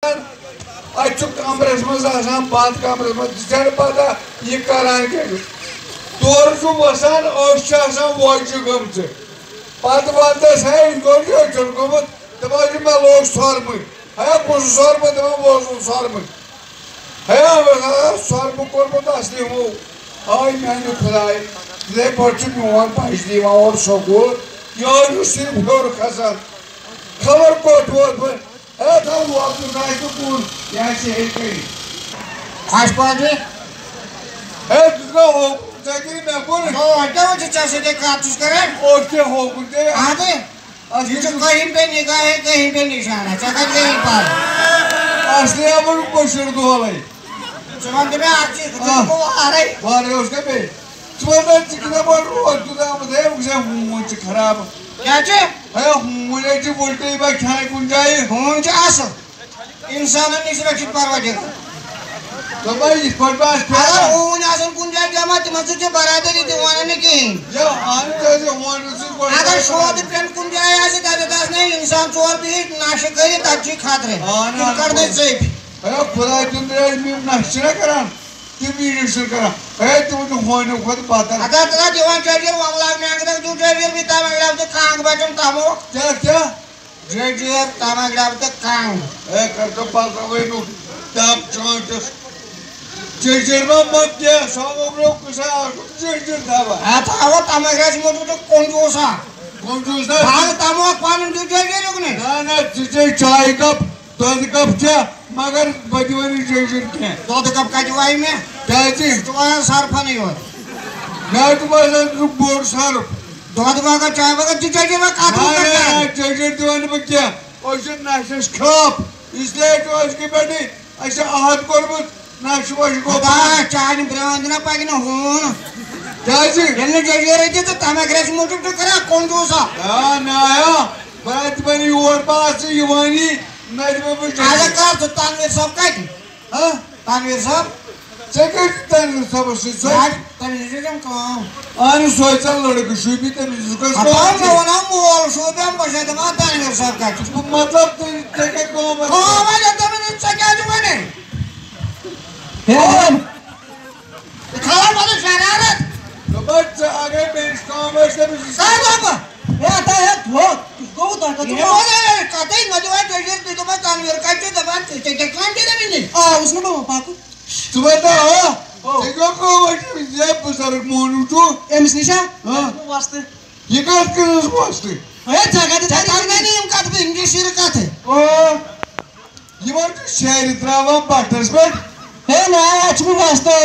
कमरस मज बंद कमरस मज पता यह करान तौर वसान वोचु गम पत वस है गोचुन गोमुत दपान मे लोग सोरम है कुछ सोरम दपान वो सोरम है सोरम कोर्मुत असली वो आई मैंने खुदाए इतने पे मोन पचन और सकूल यह सिर्फ हर खसान खबर कोट वोत है तो वक्त तो कून यहाँ से खास बात है तुझको हो जगह में कौन तो क्या वो चिट्ठा से देख काटूस करें और क्या हो कुछ आधे ये तो कहीं पे निगाह है कहीं पे निशान है चक्कर कहीं पर असली अपन पोषण को वाला है सुबह में आज को आ रहे उसके पे सुबह चिकना बोल रहा है तुझे मुझे मुझे मुझे खराब क्या चे है मुझे जो बोलते ही बात खाने कुन जाए हों जास इंसान ने सुरक्षित परवा देगा तो भाई इस पर बात अगर हों जासन कुन जाए जमा तो मत जो बरादरी दीवाना ने की जो आने से हों उसी अगर शोध पेन कुन जाए ऐसे दास नहीं इंसान चोर भी नाशक करे ताकि खातरे कर दे से है खुदा तुमरे में नाशक करा कि वीडियो करा है तुम तो होने खुद बात है अगर तेरा जीवन चाहिए वांगला में अगर तू चाहिए भी ता मंगला तो कांग बचन तामो क्या क्या जे ता मंगला तो कांग है कर तो पास हुए नु तब चांस जे में मत क्या सब लोग कुसा जे दावा आ था वो ता मंगला से मोटो तो कौन जोसा भाग तामो पान जो चाहिए लोग ने ना जे चाय कप दूध कप चा मगर बजवानी जे क्या दूध कप का जवाई में क्या चीज तुम्हारा सर्फ नहीं हो ना तुम्हारा बोर्ड सर्फ दूध का चाय का चाहिए मैं काटूं करता है चाहिए दीवाने में क्या और जो नाशक खराब इसलिए तो उसकी बेटी ऐसे आहत करबुत नाशवाश को बा चाय ब्रांडना पागी ना होन क्या चीज येने चाहिए रहते तो तमाग्रेस मोटो तो करा कौन जोसा ना या बात बनी और बात से युवानी नहीं में आज का तो तानवीर साहब का हां तानवीर साहब सेकंड तानवीर साहब से तानवीर जम को आने सोचा लड़के शुभी ते मुझको अपन को ना मोल शुभी हम बसे तो तानवीर साहब का मतलब ते के को मैं तो मैंने क्या जो मैंने खाला वाले शरारत तो बच्चा आगे बेंच काम है से काय बाबा हे आता हे हो को तो का ये बोले कतई मजवा चाहिए तो मैं तानवीर का तो बात से काम के नहीं उसने बाबा पाको तू बता हो देखो को ये पुसर मोनू तो एमस निशा हां वास्ते ये काट के उस वास्ते हे जगह तो नहीं हम काट पे इंग्लिश सिर का थे ओ ये बात शहर त्रावा पार्टनर्स पे हे ना आज भी वास्ते